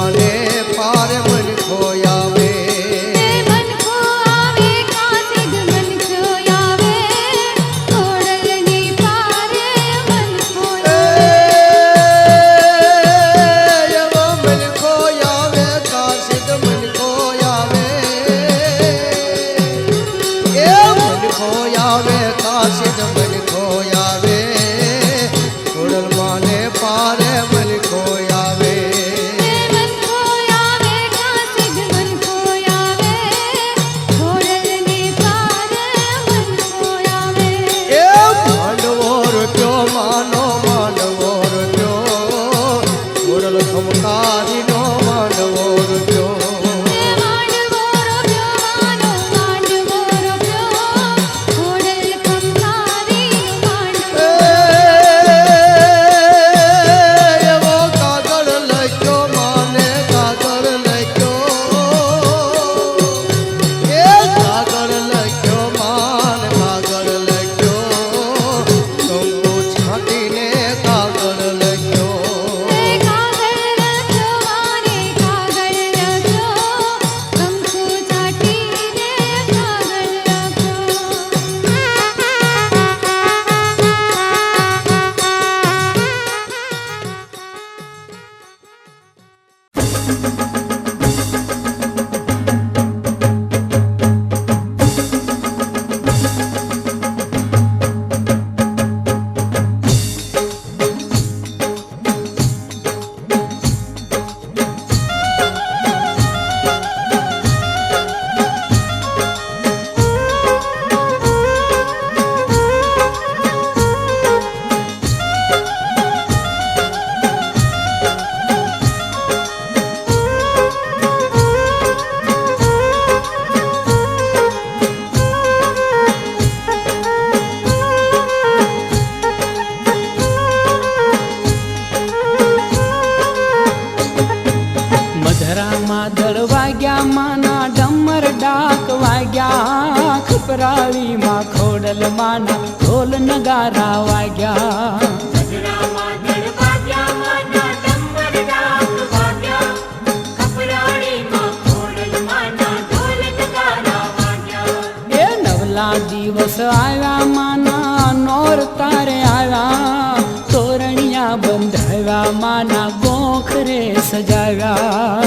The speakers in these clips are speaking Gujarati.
माने पार मन खोयावे मन खोयावे कासिद मन खोयावे खोडलनी पार मन खोयावे वो मन खोयावे कासिद मन खोयावे ए मन खोयावे कासिद मन खोयावे खोडल माने पार मन खोयावे मन खोयावे कासिद मन खोयावे खोडलनी पार मन खोयावे ए मांडवो रुपयो मानो मांडवो रुपयो खोडल खमकारी नो मांडवो रुपयो मांडवो रुपयो मानो मांडवो रुपयो खोडल खमकारी मांडवो वो कागड़ लख्यो माने कागड़ लख्यो ए कागड़ लख्यो मान कागड़ लख्यो तुमको छाती ने कागड़ लख्यो कागड़ रखो माने कागड़ रखो हमको चाटी ने कागड़ रखो મધરામાં દળ વાગ્યા માના ડમર ડાક વાગ્યા ખપરાળીમાં ખોડલ માના ઢોલ નગારા વાગ્યા એ નવલા દિવસ આવ્યા માના નોર તારે આવ્યા તોરણિયા બંધાવ્યા માના ગોખરે સજાવ્યા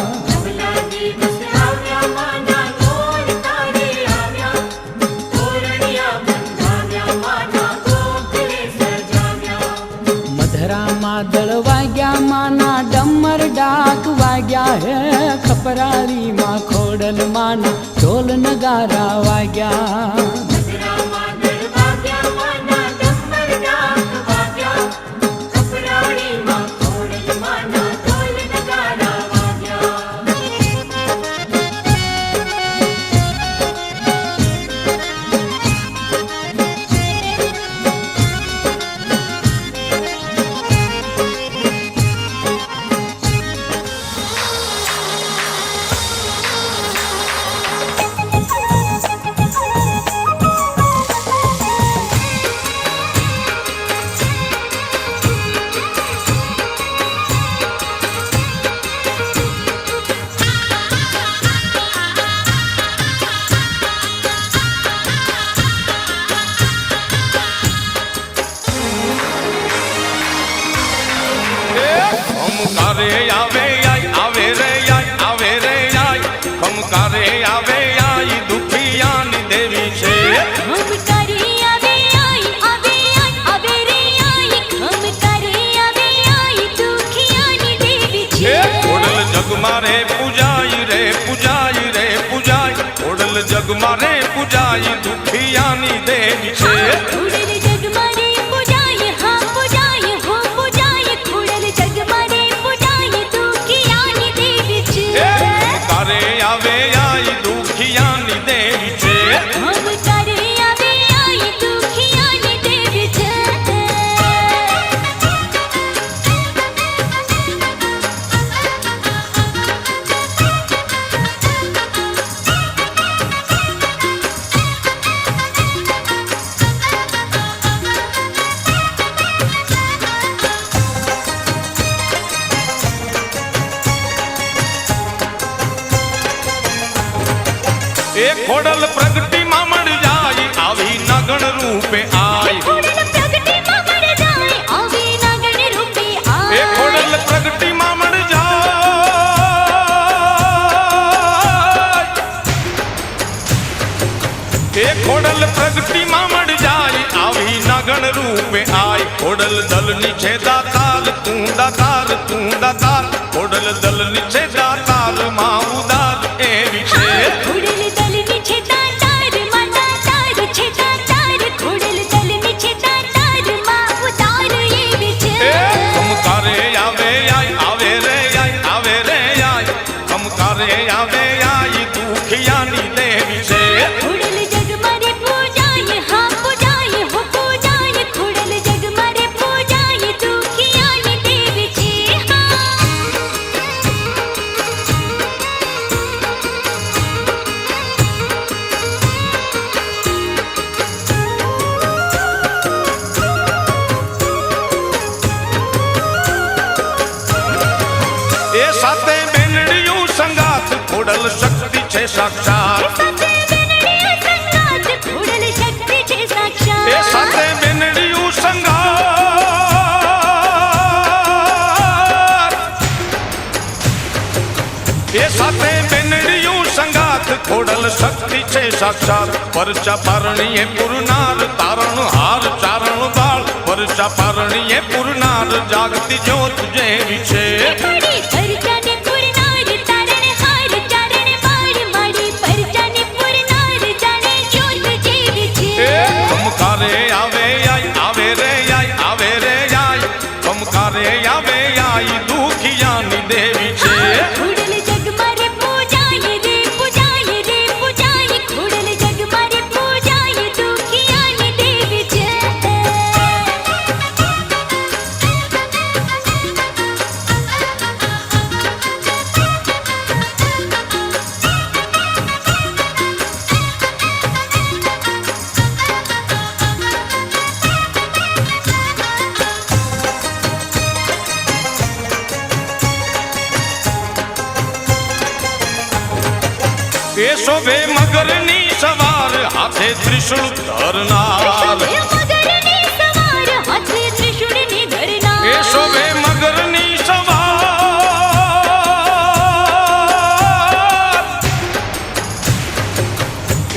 મધરામાં દળ વાગ્યા માના ડમર ડાક વાગ્યા હે ખપરાળીમાં ખોડલ માના ઢોલ નગારા વાગ્યા ખમકારે આવે આવે રે આય ખમકારે આવે આય દુખિયાની દેવી છે ખમકારે આવે આવે રે ખમકારે આવે દુખિયાની દેવી છે ખોડલ જગમારે પૂજાય રે ખોડલ જગમારે પૂજાય દુખિયાની દેવી છે ખોડલ જગમારે પૂજાય હા પૂજાય હો પૂજાય ખોડલ જગમારે પૂજાય દુખિયાની દેવી છે ખમકારે આવે આય દુખિયાની દેવી છે ખમકારે આવે દુખિયાની દેવી છે એ ખોડલ પ્રગટી માં મળ જાય આવી નગણ રૂપે આય ખોડલ પ્રગટીમાં મળ જાય આવી નાગણ રૂપે આય એ ખોડલ પ્રગટી માં મળ જાય એ ખોડલ પ્રગટી માં મળ જાય આવી નગણ રૂપે આય ખોડલ દલ નીચે દાતાર તું દાતાર ખોડલ દલ નીચે દાતાર માં ઉદાર એવી છે ખોડલ દલની છે દાતાર માં દાતાર છે દાતાર ખોડલ દલની છે દાતાર માં ઉતાર એવી છે ખમકારે આવે રે આય ખમકારે આવે દુખિયાની દેવી છે ખોડલ જગ મારે પૂજાય હા પૂજાય હો પૂજાય ખોડલ જગ મારે પૂજાય દુખિયાની દેવી છે એ સાથે બેનડીયું સંગાત ખોડલ શક્તિ છે સાક્ષાત સાથે બેનડીયું સંગાત ખોડલ શક્તિ છે સાક્ષાત એ સાથે બેનડીયું સંગાત એ સાથે બેનડીયું સંગાત ખોડલ શક્તિ છે સાક્ષાત પરચા પારણીએ પુરનાર તારણ હાર ચારણ બાળ પરચા પારણીએ પુરનાર જાગતી જ્યોત જેવી છે પડી પરજાને પુરનાર તારણ હાર ચારણ બાળ માડી પરજાને પુરનાર જાણે જ્યોત જેવી છે ખમકારે આવે રે આય ખમકારે આવે દુખિયાની દેવી છે ખોડલ જગ મારે પૂજાય રે પૂજાય ખોડલ જગ મારે પૂજાય દુખિયાની દેવી છે એ શોભે મગરની સવાર હાથે ત્રિશુળ ધરનાર મગરની સવાર હાથે ત્રિશૂળની ધરનાર એ શોભે મગરની સવાર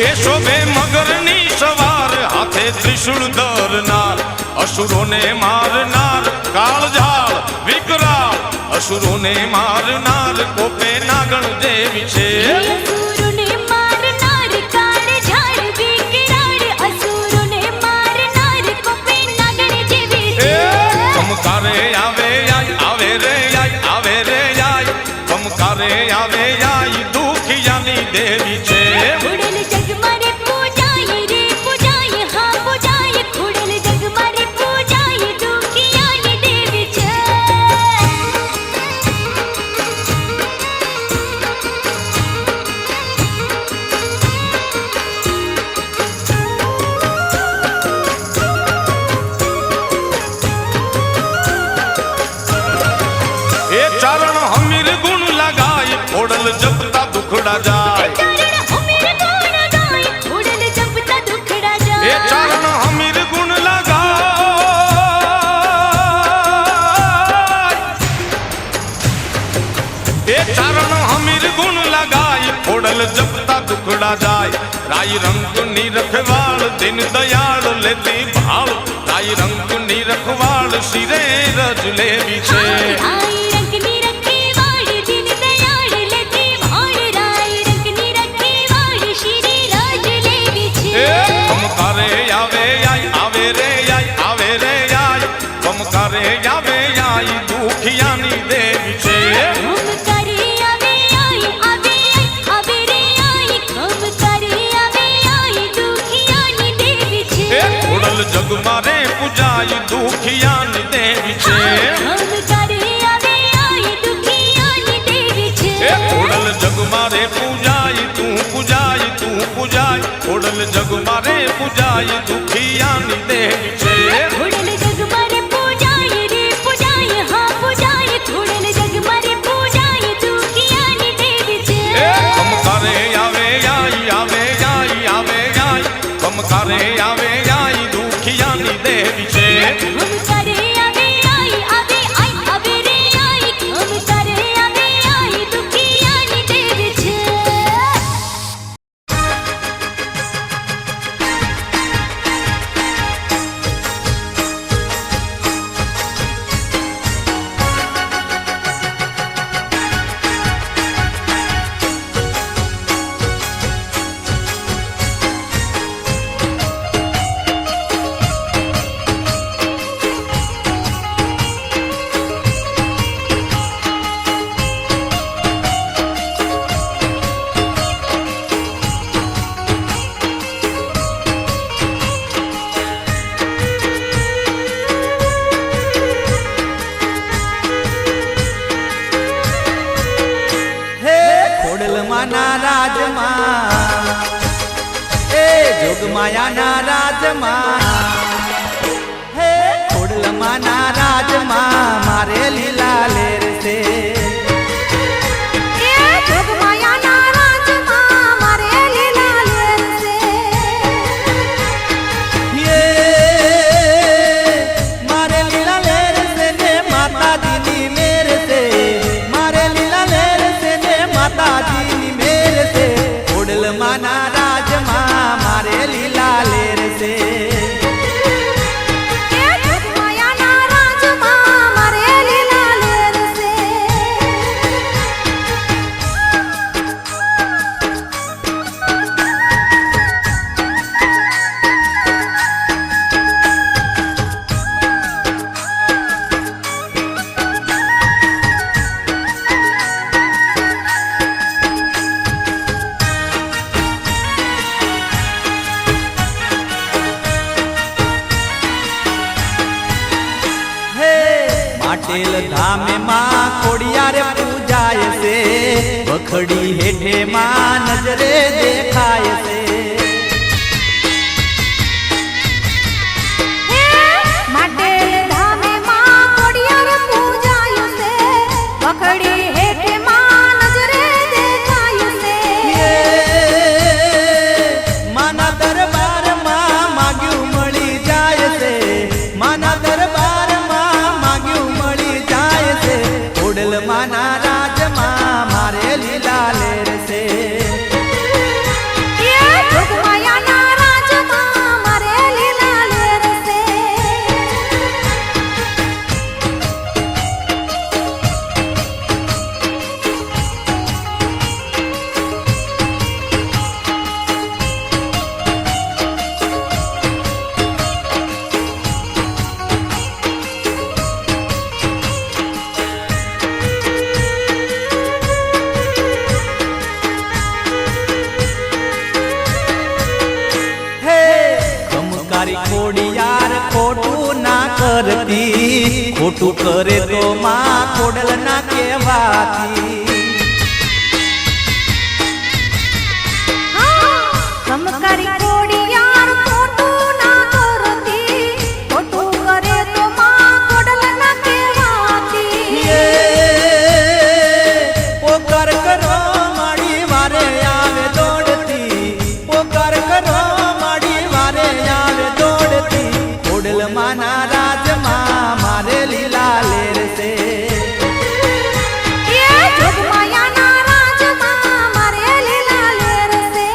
એ શોભે મગરની સવાર હાથે ત્રિશુળ ધરનાર અસુરોને મારનાર કાળઝાળ વિકરાળ અસુરોને મારનાર કોપે નાગણ જેવી છે અસુરોને મારનાર કાળઝાળ વિકરાળ અસુરોને મારનાર કોપે નાગણ જેવી છે ખમકારે આવે રે આય ખમકારે આવે દુખિયાની દેવી છે ખોડલ જગ મારે પૂજાય રે પૂજાય હા પૂજાય ખોડલ જગ મારે પૂજાય દુખિયાની દેવી છે એ ચારણ હમીર ગુણ લગાય ખોડલ જપતા દુખડા જાય ચારણ હમીર ગુણ ગાય ખોડલ જપતા દુખડા એ જાય ચારણ હમીર ગુણ લગાય એ ચારણ હમીર ગુણ લગાય ખોડલ જપતા દુખડા જાય રાય રંગની રખવાળ દિન દયાળ લેતી ભાળ રાય રંગની રખવાળ શિરે રજ લેવી છે રાય રંગની રખેવાળ દિન દયાળ લેતી ભાળ રાય રંગની રખેવાળ શિરે રાજ લેવી છે ખમકારે આવે રે આય ખમકારે આવે દુખિયાની દેવી છે ખમકારે આવે રે આય ખમકારે આવે દુખિયાની દેવી છે ખોડલ જગ મારે પૂજાય દુખિયાની દેવી છે ખમકારે આવે દુખિયાની દેવી છે ખોડલ જગ મારે પૂજાય તું પૂજાય ખોડલ જગ મારે પૂજાય દુખિયાની દેવી છે ખોડલ જગ મારે પૂજાય રે પૂજાય હા પૂજાય ખોડલ જગ મારે પૂજાય દુખિયાની દેવી છે ખમકારે આવે ખોડલમાના રાજમાં એ જોગમાયાના રાજમાં હે ખોડલમાના રાજમાં મારે લીલા લેર છે એ જોગમાયાના રાજમાં મારે લીલા લેર છે મારે લીલા લેર છે ને માતાજીની મેર છે મારે લીલા લેર છે ને માતાજીની મેર છે ખોડલમાના રાજમાં મારે લીલા લેર છે એ જોગમાયાના રાજમાં મારે લીલા લેર છે પાટેલ ધામે માં ખોડિયારે પૂજાય છે વખડી હેઠે માં નજરે દેખાય છે માટે ધામે માં ખોડિયાર પૂજાય છે વખડી હેઠે માં નજરે દેખાય છે માના દરબારમાં માગ્યું મળી જાય છે માના દરબારમાં માગ્યું મળી જાય છે ખોડલમાના રાજમાં મારે લીલા લેર છે એ જોગમાયાના રાજમાં મારે લીલા લેર છે હે ખમકારી ખોડિયાર ખોટું ના કરતી ખોટું કરે તો માં ખોડલ ના કહેવાતી કમકારી ખોડિયાર ખોટું ના કરતી ખોટું કરે તો માં ખોડલ ના કહેવાતી પોકાર કરો માડી વારે આવે દોડતી પોકાર કરો માડી વારે આવે દોડતી ખોડલમાના રાજમાં મારે લીલા લેર છે એ જોગમાયાના રાજમાં મારે લીલા લેર છે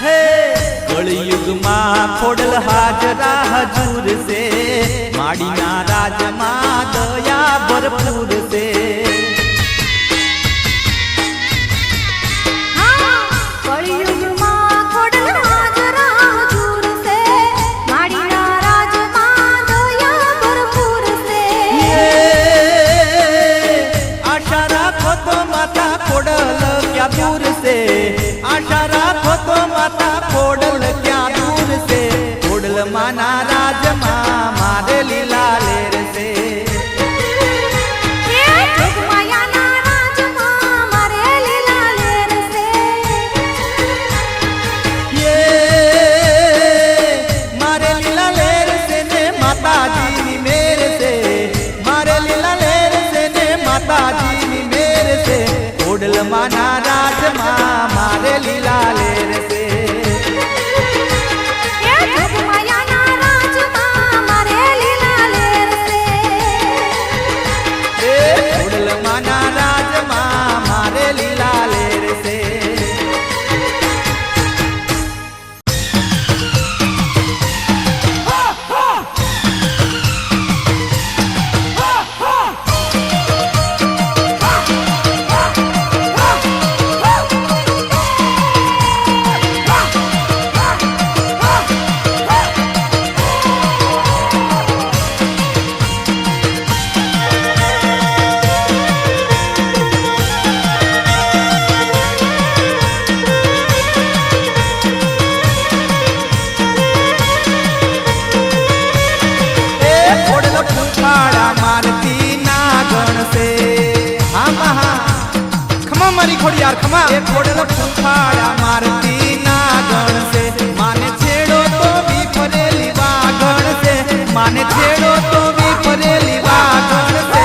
હે કળિયુગમાં ખોડલ હાજરા હજુર છે માડીના રાજમાં દયા ભરપૂર છે કળિયુગમાં ખોડલ હાજરા હજુર છે માડીના રાજમાં દયા ભરપૂર છે આશા રાખો તો માતા ખોડલ ક્યાં દૂર છે આશા રાખો તો માતા ખોડલ ક્યાં દૂર છે ખોડલમાના રાજમાં મારે લીલા લેર છે એ જોગમાયા खमार खमार ये खोडल फुफाड़ा मारती नागण से माने छेड़ो तो भी फरेली वागण से माने छेड़ो तो भी फरेली वागण से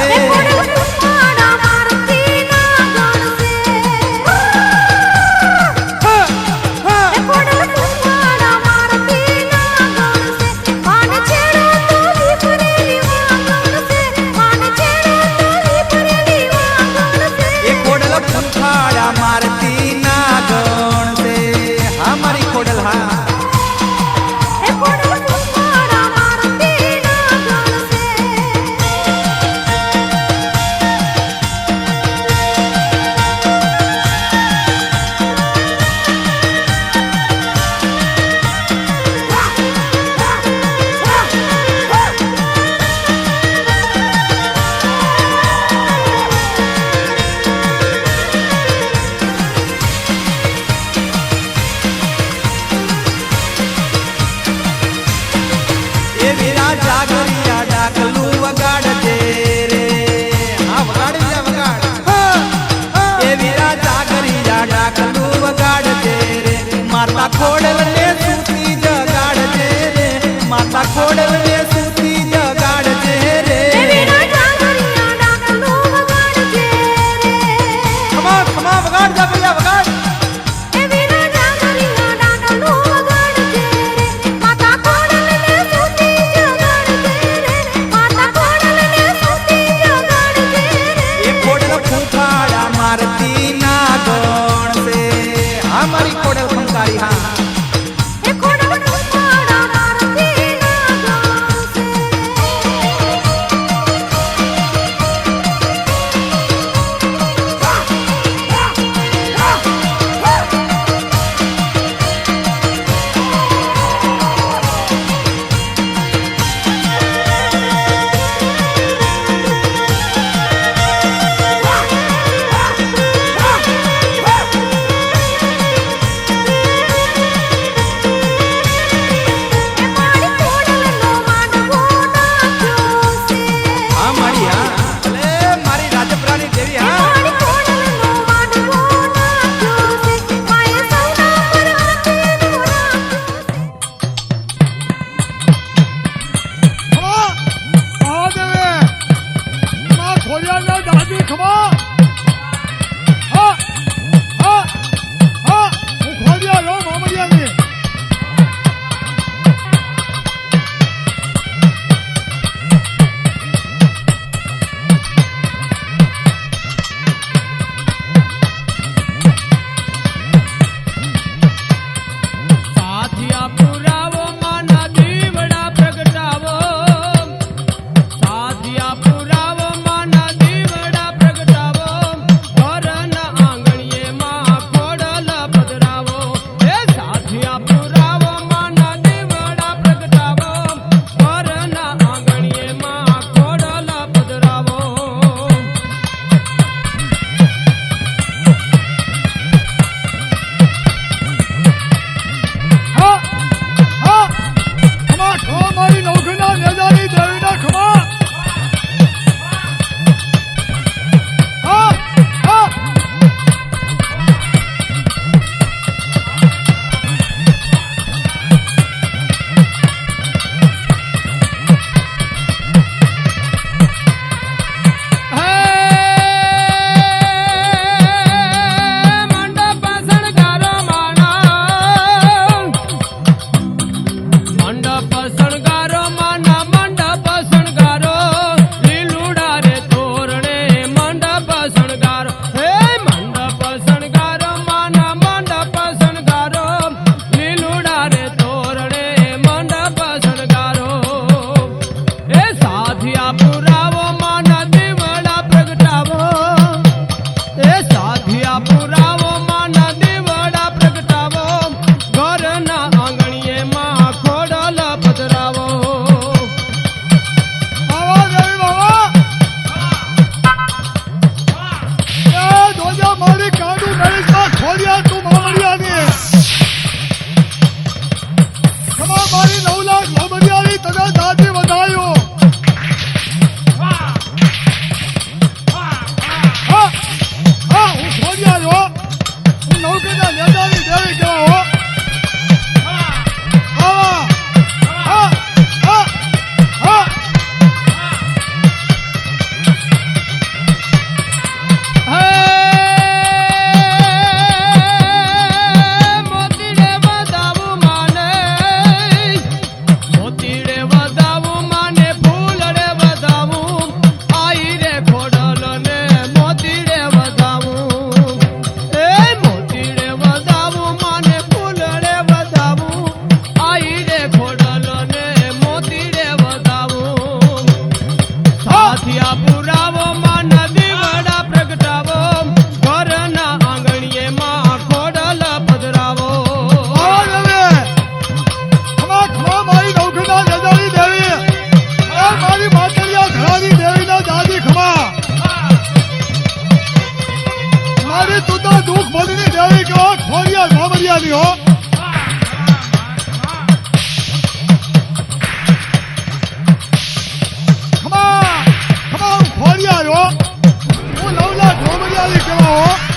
ये खोडल फुफाड़ा मारती नागण से हमारी खोडल हाँ ये वीरा जागरिया डाकलू वगाड़ दे रे हाँ वगाड़ दिया वगाड़ ये वीरा जागरिया डाकलू वगाड़ दे रे माता खोडल ने सूती जगाड़ दे रे माता खोडल ने सूती जगाड़ दे रे खमा खमा वगाड़ जा भैया वगाड़ ये खोडल फुफाड़ा मारती नागण से हमारी खोडल फंकारी हाँ હો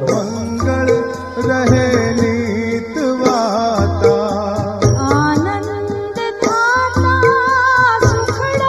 મંગળ રહે નીત વાતા આનંદ થાતા સુખડા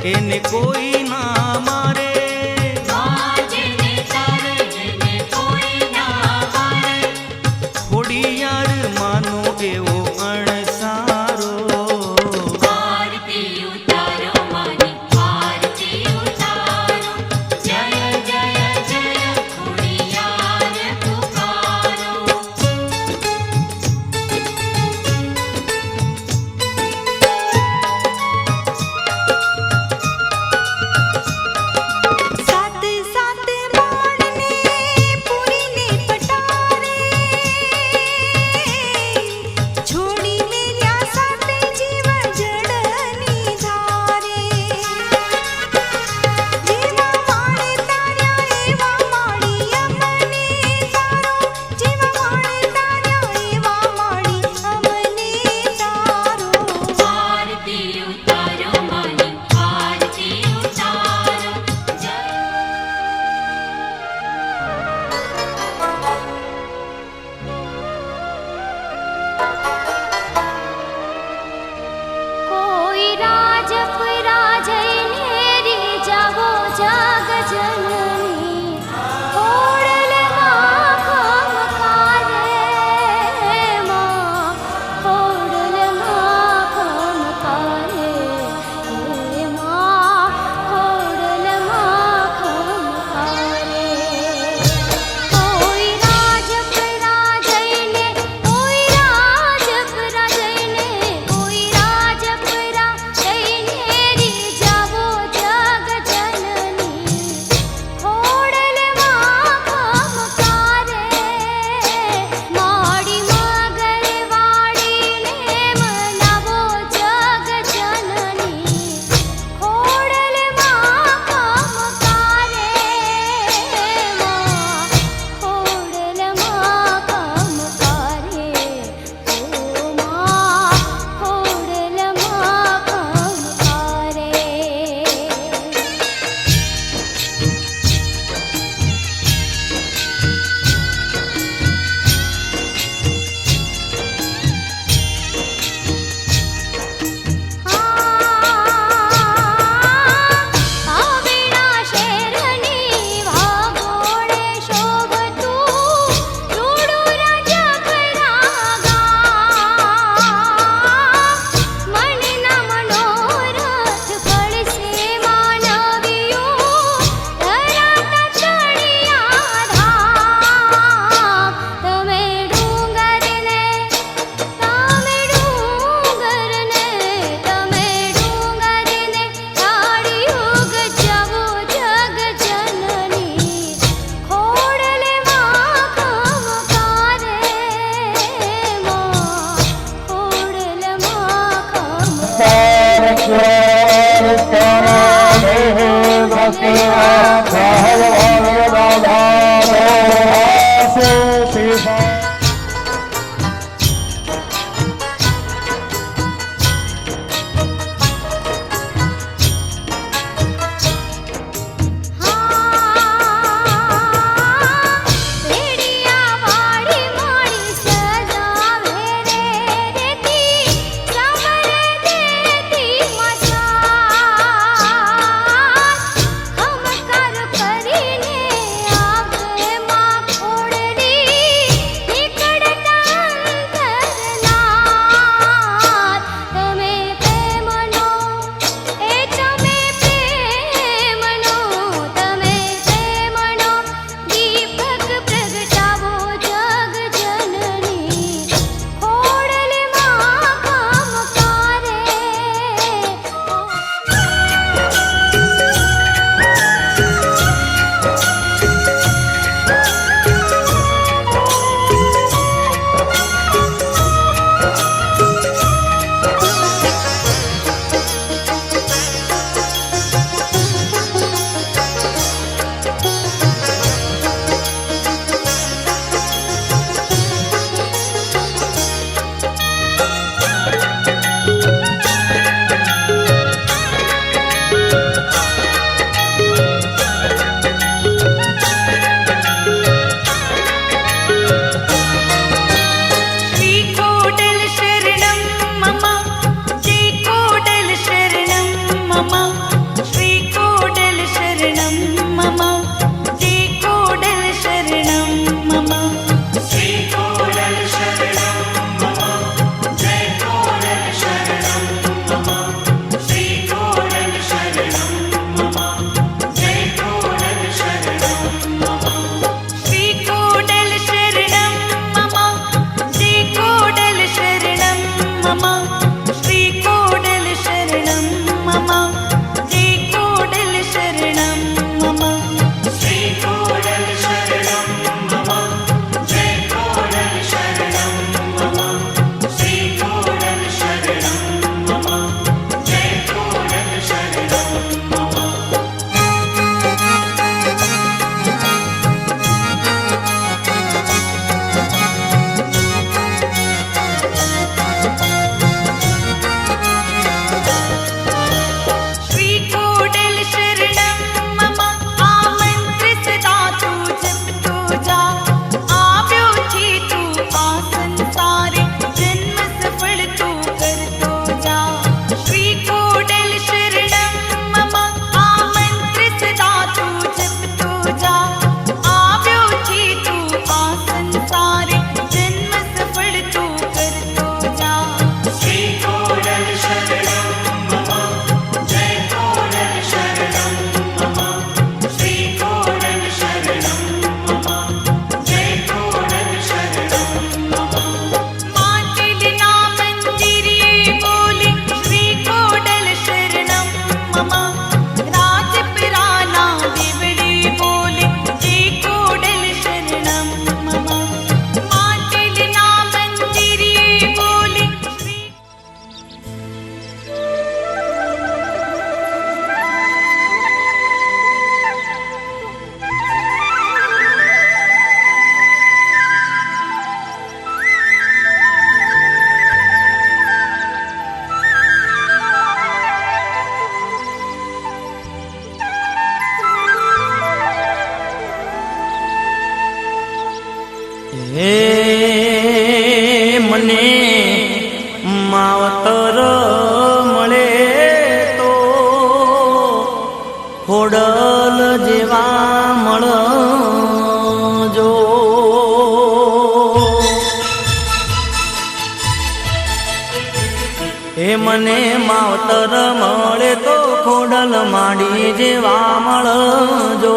એને કોઈ ના મારે. જેને તારે જેને કોઈ ના મારે. ખોડિયાર માનો એવો અણસારો. આરતી ઉતારો માની આરતી ઉતારો. જય જય જય ખોડિયાર પુકારો. સાત સાત માણને પૂરીને પટારે. છોડી મેલ્યા સાથે જીવ જડની ધારે. જેવા માણે તાર્યા એવા માળી અમને તારો. જેવા માણે તાર્યા એવા માળી અમને તારો. આરતી ઉતારો માની આરતી ઉતારો. જય કોઈ રાજપુરા જઈને રીજાવો જગ જનની. ખોડલમાં ખમકારે માં. ખોડલમાં ખમકારે હે માં. ખોડલમાં ખમકારે. કોઈ રાજપુરા જઈને કોઈ રાજપુરા જઈને કોઈ રાજપુરા જઈને રીજાવો જગ જનની. ખોડલમાં ખમકારે માડી મગર વાડીને મનાવો જગ જનની. ખોડલમાં ખમકારે માં. ખોડલમાં ખમકારે ઓ માં. ખોડલમાં ખમકારે. કાવેડા શેરની વાગોળે શોભતું રૂડું રાજપરા ગામ. મનના મનોરથ ફળશે માનવીયું. ધરાતા ચડિયા ધામ. તમે ડુંગરને તમે ડુંગરને તમે ડુંગરને તાળીયુગ જવો જગ જનની. ખોડલમાં ખમકારે માં. ખોડલમાં વેડિયા વાળી મોડી સજાવે રે રેતી. સામરે દેતી મસા. ખમકાર મને માવતર મળે તો ખોડલ માડી જેવા મળજો.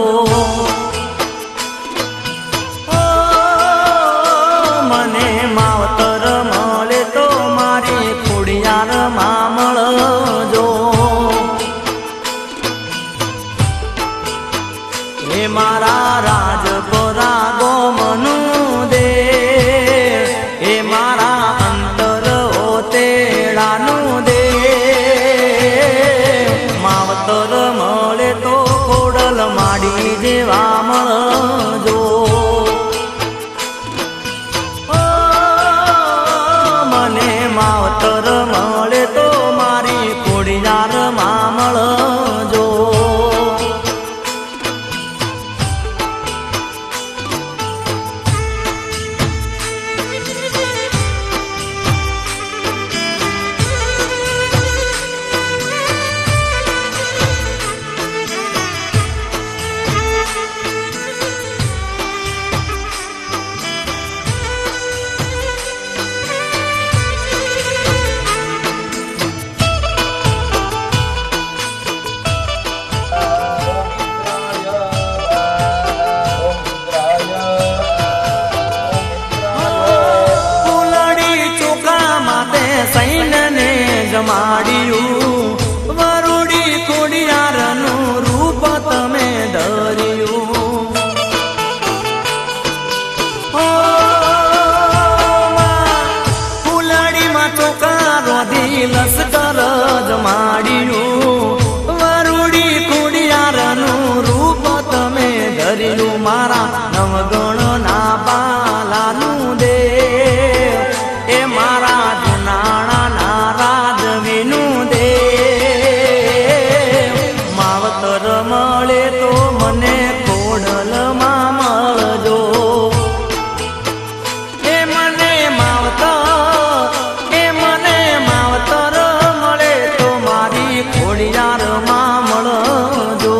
મને માવતર મળે તો મારી ખોડિયાર માં મળજો. હે મારા રાજપરા ગોમનું દે, હે મારા અંતર ઓતેડાનું દે. માવતર મળે તો ખોડલ માડી જેવા મળજો. મને માવતર મળે તો મારી ખોડિયાર માં મળજો. સૈનને જમાડ્યું, વરુડી ખોડિયારનું રૂપ તમે ધર્યું. ફૂલડીમાં ચોખા રોધી લશ્કર જમાડ્યું, વરુડી ખોડિયારનું રૂપ તમે ધર્યું. મારા નવગણ ના બાલાનું દે, એ મારા મળે તો મને ખોડલ માં મળજો. એ મને માવતર મળે તો મારી ખોડિયાર માં મળજો.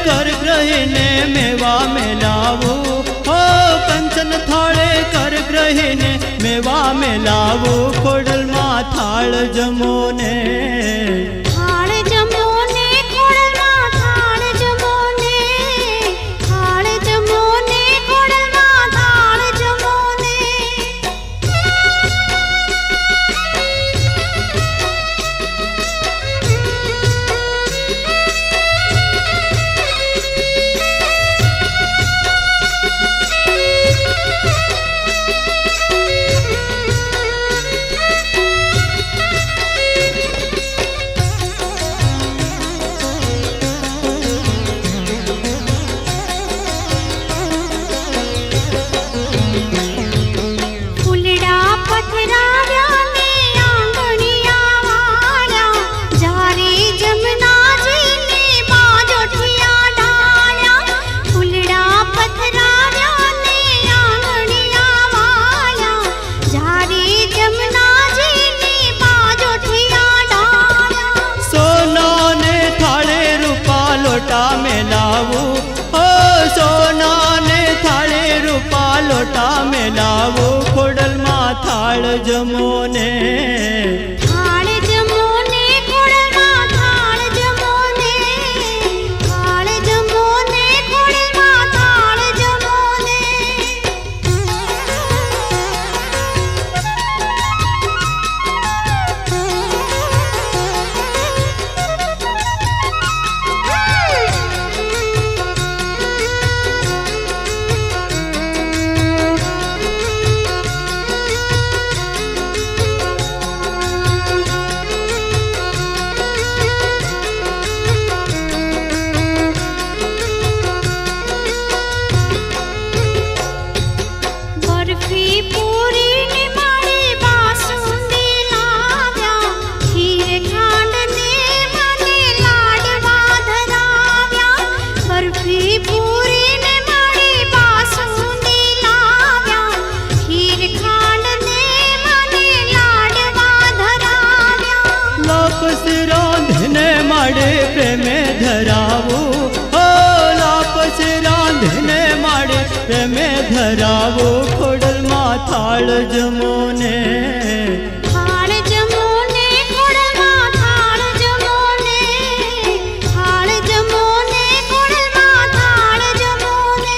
कर ग्रहिने मेवा मेलावो, हो कंचन थाळे कर ग्रहिने मेवा मेलावो. खोडल मा थाळ जमोने, थाळ जमोने, खोडल मा थाळ जमोने, थाळ जमोने, खोडल मा थाळ जमोने. લોટા મેલાવો ખોડલમાં થાળ જમોને થાળ જમોને ખોડલમાં થાળ જમોને થાળ જમોને ખોડલમાં થાળ જમોને બરફી પૂરી ને મારી બાસુંદી લાવ્યા ખીર ખાંડ ને મને લાડવા ધરાવ્યા બરફી પૂરી ને મારી બાસુંદી લાવ્યા ખીર ખાંડ ને મને લાડવા ધરાવ્યા લાપસ રાંધને માડે પ્રેમે ધરાવો ઓ લાપસ રાંધને માડે પ્રેમે ધરાવો ખોડલમાં થાળ જમોને થાળ જમોને ખોડલમાં થાળ જમોને થાળ જમોને ખોડલમાં થાળ જમોને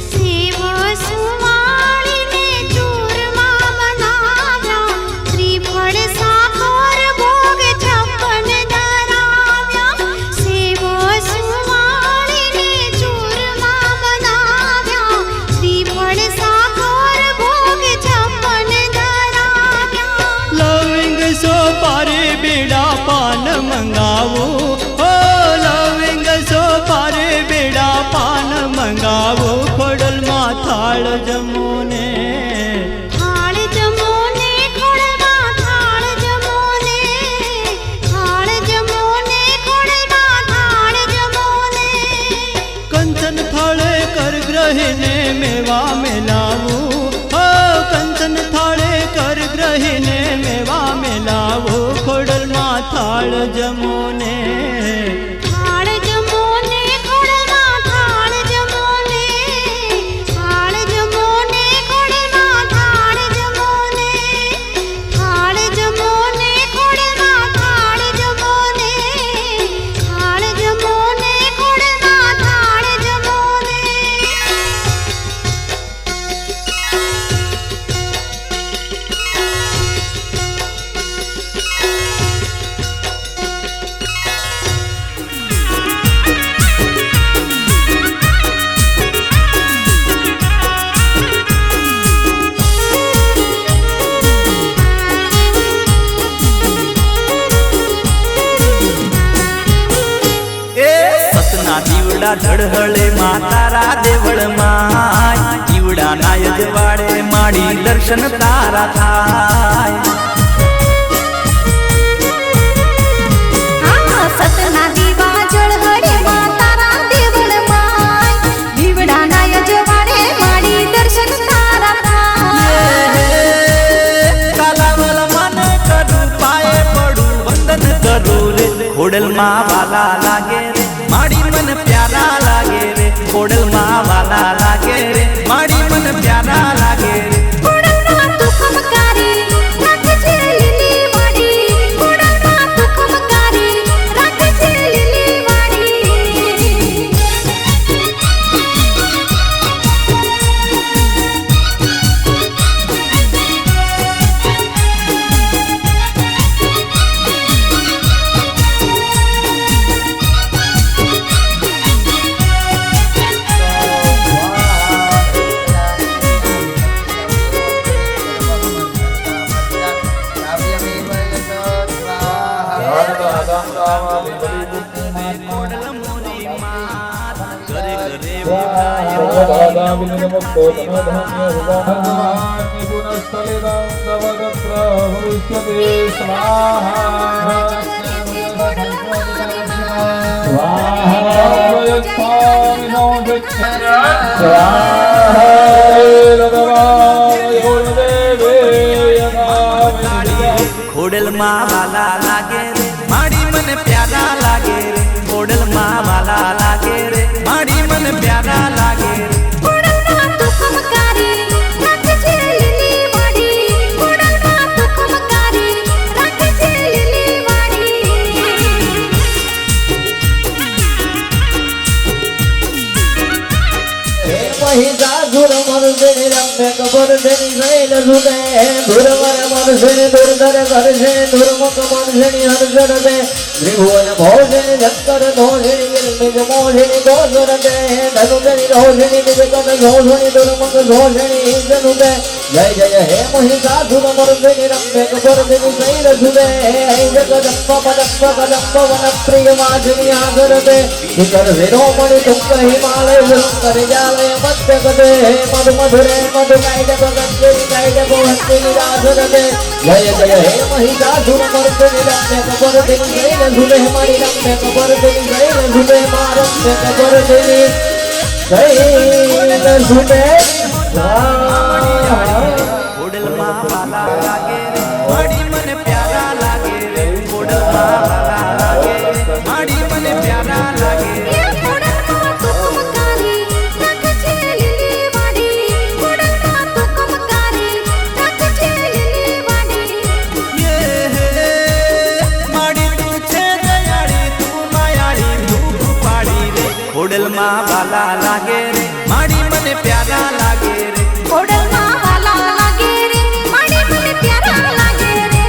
સેવ સુવાળીને ચૂરમા બનાવ્યા શ્રીફળ સાકર ભોગ છપ્પન ધરાવ્યા સેવ સુવાળીને ચૂરમા બનાવ્યા શ્રીફળ સાકર ભોગ છપ્પન ધરાવ્યા લવિંગ સોપારી બીડા પાન મંગાવો ઓ લવિંગ સોપારી બીડા પાન મંગાવો ખોડલમાં થાળ જમોને થાળ જમોને ખોડલમાં થાળ જમોને થાળ જમોને ખોડલમાં થાળ જમોને કંચન થાળે કર ગ્રહીને મેવા મેલાવો ઓ કંચન થાળે કર ગ્રહીને મેવા મેલાવો ખોડલમાં થાળ જમોને થાળ જમોને ખોડલમાં થાળ જમોને થાળ જમોને ખોડલમાં થાળ જમોને થાળ જમોને ખોડલમાં થાળ જમોને થાળ જમોને ખોડલમાં થાળ જમોને એ સતના દીવડા ઝળહળે માતારા દેવળમાં દીવડા ના યજવાડે માડી દર્શન તારા થાય સતના દીવા જળહળે માતારા દેવળમાં દીવડાના યજવાડે માડી દર્શન તારા થાય કાલાવલ મને કરું પાયે પડું વંદન કરું રે ખોડલમાં વાલા લાગે રે માડી મન પ્યારા લાગે રે ખોડલમાં વાલા લાગે રે માડી મન પ્યારા લાગે રે ખોડલમાં તું ખમકારી રાખજે લીલી વાડી ખોડલમાં તું ખમકારી રાખજે લીલી વાડી विनिर्मुक्तो धनधान्य भगवान् पुनस्तलितं तव तत्र भविष्यति स्वाहा ખોડલ માં વાલા લાગે રે માડી મને પ્યારા લાગે રે ખોડલ માં વાલા લાગે રે માડી મને પ્યારા લાગે રે ખોડલમાં તું ખમકારી રાખે છે લીલી વાડી ખોડલમાં તું ખમકારી રાખે છે લીલી વાડી महिषासुर मर्दिनी रम्य कपर्दिनी शैल सुते दुर्वर मर्दिनी दुर्धर कर्षे दुर्मुख मर्दिनी हर्षरते त्रिभुवन भोषिणी शंकर दोषिणी निर्मित मोहिनी गोसुरते धनुधरी रोहिणी निजगत घोषिणी दुर्मुख घोषिणी धनुते जय जय हे महिषासुर मर्दिनी रम्य कपर्दिनी शैल सुते हे जगदम्ब पदम्ब कदम्ब वन प्रिय वासिनी आसरते शिखर शिरोमणि तुंग हिमालय शंकर जालय मध्य गते हे मधु मधुरे मधु कैटभ गंगे कैटभ हस्ति निरासरते जय जय हे महिषासुर मर्दिनी रम्य कपर्दिनी शैल सुते मणि रम्य कपर्दिनी शैल सुते मारम्य कपर्दिनी शैल सुते ખોડલ માં વાલા લાગે રે માડી મને પ્યારા લાગે રે ખોડલ માં વાલા લાગે રે માડી મને પ્યારા લાગે રે ખોડલમાં તું ખમકારી રાખે છે લીલી વાડી ખોડલમાં તું ખમકારી રાખે છે લીલી વાડી માડી તું છે દયાળી તું માયાળી તું કૃપાળી રે ખોડલ માં વાલા લાગે રે માડી મને પ્યારા લાગે રે ખોડલમાં વાલા લાગે રે માડી મને પ્યારા લાગે રે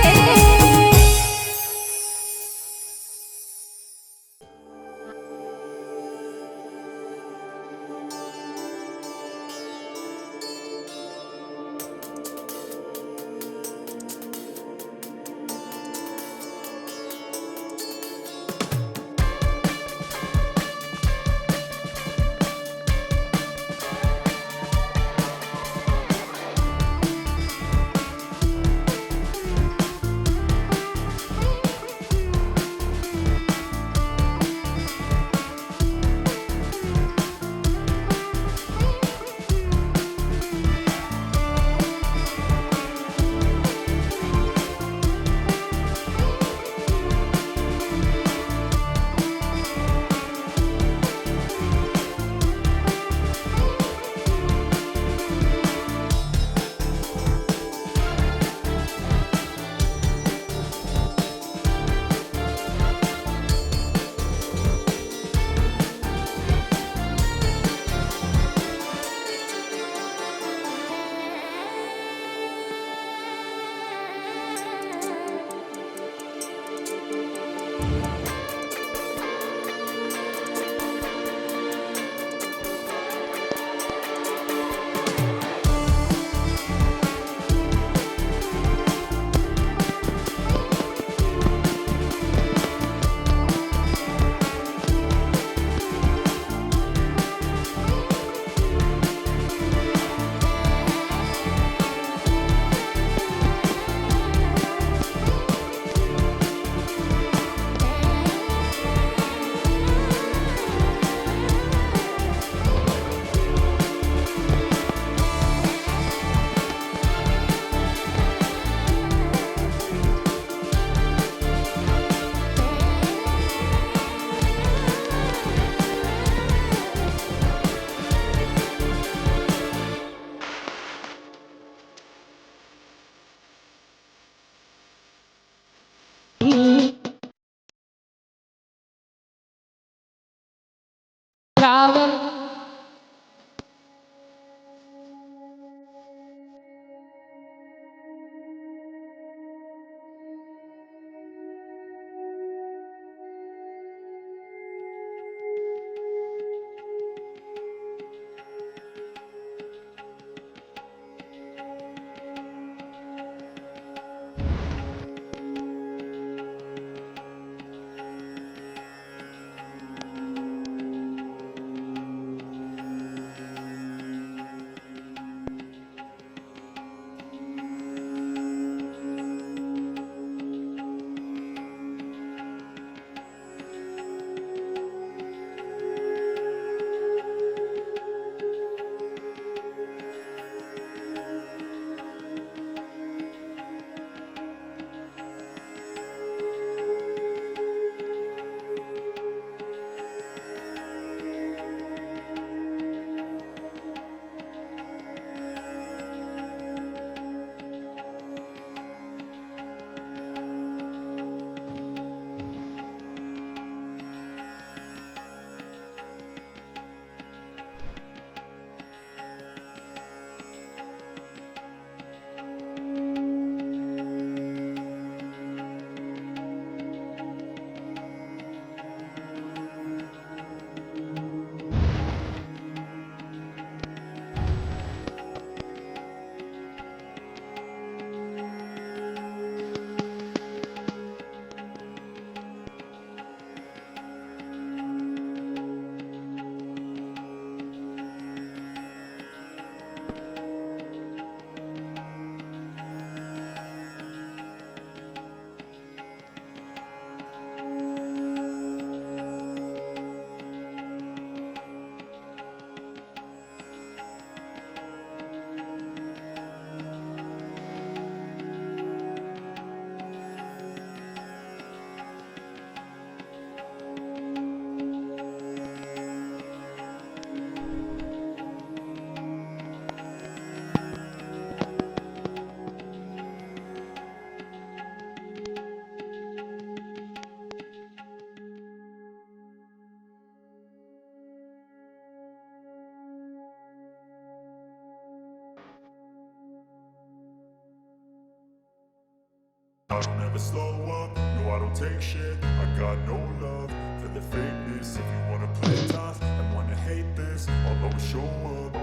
I don't ever slow up, no I don't take shit. I got no love for the fakeness. If you wanna play tough and wanna hate this, I'll always show up.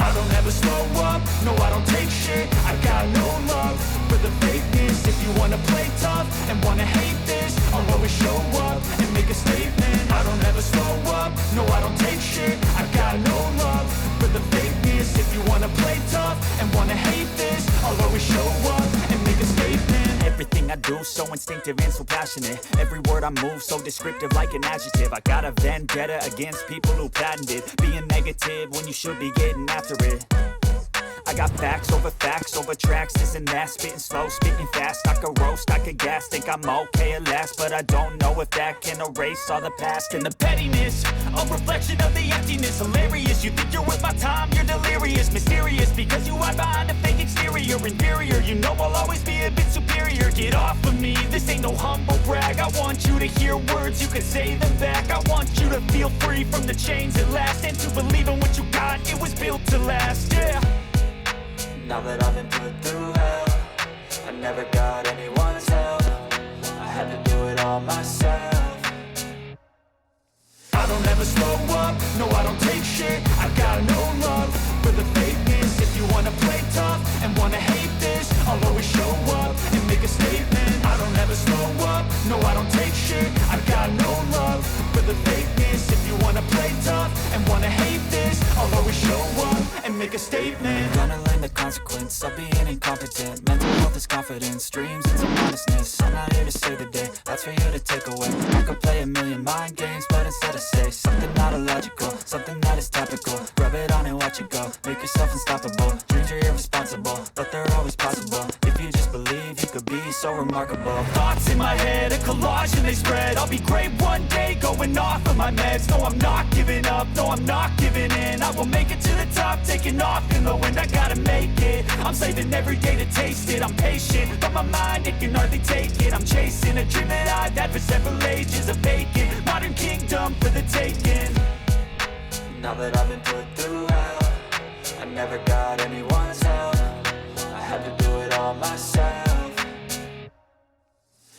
I don't ever slow up, no I don't take shit. I got no love for the fakeness. If you wanna play tough and wanna hate this, I'll always show up and make a statement. I don't ever slow up, no I don't take shit. I got no love for the fakeness. If you wanna play tough and wanna hate this, I'll always show up and make a statement. Everything I do so instinctive and so passionate. Every word I move so descriptive like an adjective. I got a vendetta against people who patented being negative when you should be getting after it. I got facts over tracks, this and that. Spitting slow, spitting fast, I could roast, I could gas. Think I'm okay at last, but I don't know if that can erase all the past. And the pettiness, a reflection of the emptiness. Hilarious, you think you're worth my time, you're delirious. Mysterious, because you hide behind a fake exterior. Inferior, you know I'll always be a bit superior. Get off of me, this ain't no humble brag. I want you to hear words, you can say them back. I want you to feel free from the chains at last, and to believe in what you got, it was built to last, yeah. Now that I've been put through hell, I never got anyone's help. I had to do it all myself. I don't ever slow up, no I don't take shit. I got no love for the fakeness. If you wanna play tough and wanna hate this, I'll always show up and make a statement. I don't ever slow up, no I don't take shit. I got no love for the fakeness. If you wanna play tough and wanna hate this, I'll always show up and make a statement. Gonna learn the consequence of being incompetent. Mental health is confidence, dreams and some honestness. I'm not here to save the day, that's for you to take away. I could play a million mind games, but instead I say something not illogical, something that is topical. Rub it on and watch it go, make yourself unstoppable. Dreams are irresponsible, but they're always possible. If you just believe, you could be so remarkable. Thoughts in my head, a collage and they spread. I'll be great one day, going off of my meds. No, I'm not giving up, no, I'm not giving in. I will make it to the top, taking off in the wind. I gotta make it, I'm saving every day to taste it. I'm patient, but my mind, it can hardly take it. I'm chasing a dream that I've had for several ages. A vacant, modern kingdom for the taking. Now that I've been put through hell, I never got anyone's help. I had to do it all myself.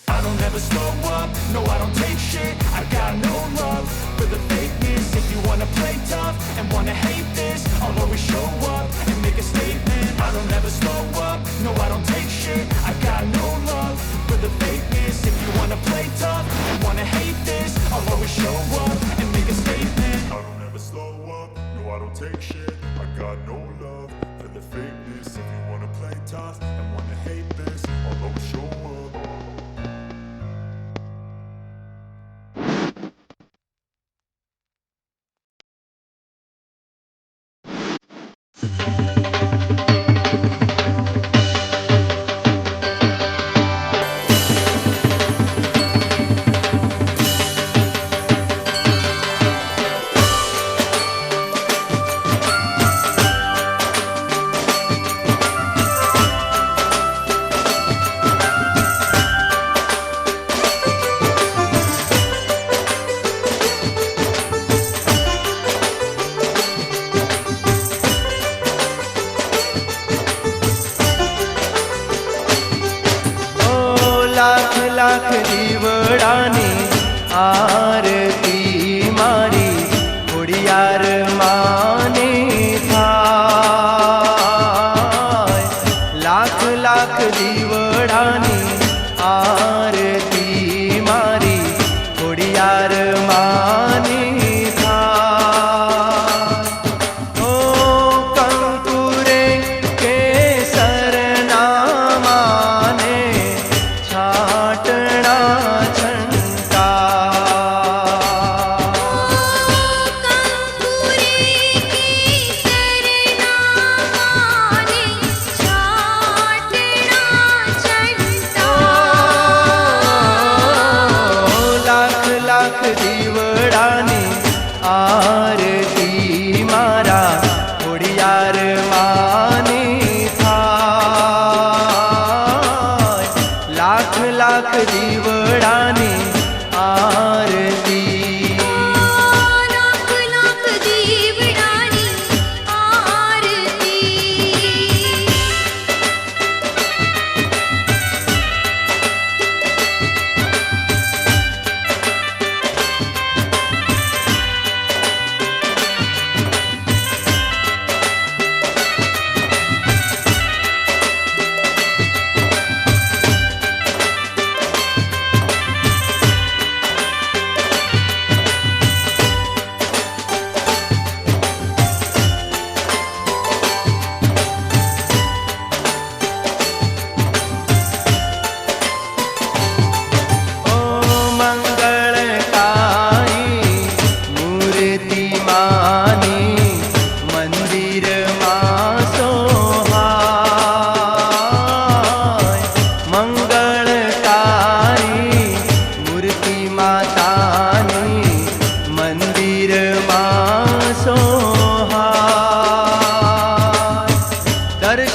I don't ever slow up, no I don't take shit. I got no love for the fakeness. If you wanna play tough and wanna hate this, I'll always show up and make a statement. I don't ever slow up, no I don't take shit. I got no love for the fakeness. If you wanna play tough and wanna hate this, I'll always show up and make a statement. I don't ever slow up, no I don't take shit. I got no love for the fakeness. If you wanna play tough and wanna hate this, I'll always show up. Lakh lakh દીવડાની આરતી મારી ખોડિયાર માને થાય. લાખ લાખ દીવડાની આરતી મારી ખોડિયાર માને થાય. ઓ કંકુરે કેસરના માને છાટણા છંટા. કંકુરે કેસરના માને છાટણા છંટા.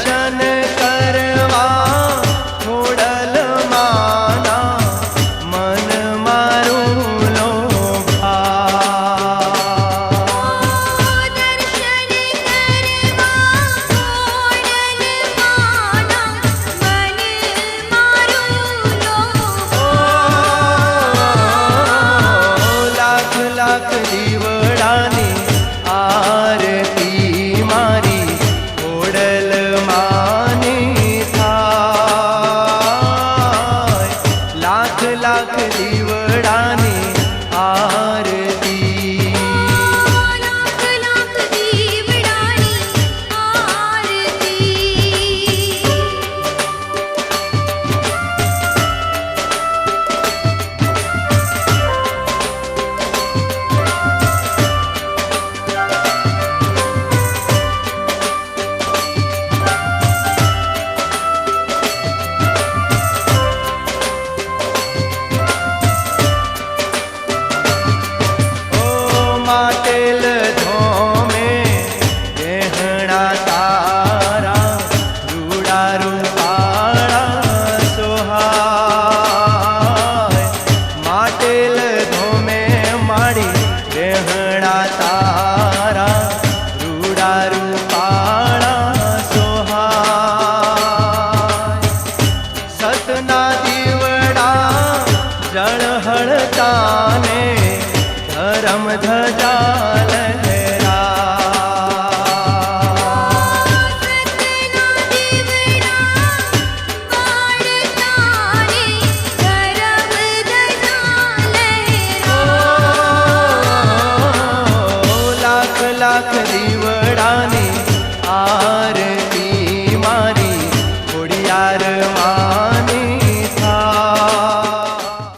દર્શન કરવા ખોડલ માના મન મારું લોભા દર્શન કરવા ખોડલ માના મન મારું લાખ લાખ દીવડાની આરતી મારી ખોડલ માની થાય લાખ લાખ દીવડાની આરતી લાખ લાખ દીવડાની આરતી ઓ માટેલ ધોમે ગહેણા તારા રૂડા રૂપાળા સોહાય માટેલ ધોમે માડી ગહેણા તારા રૂડા રૂપાળા સોહાય સતના દીવડા જળહળતાને ધરમ ધજા લહેરા સતના દીવડા બાળતાને ધરમ ધજા લહેરા લાખ લાખ દીવડાની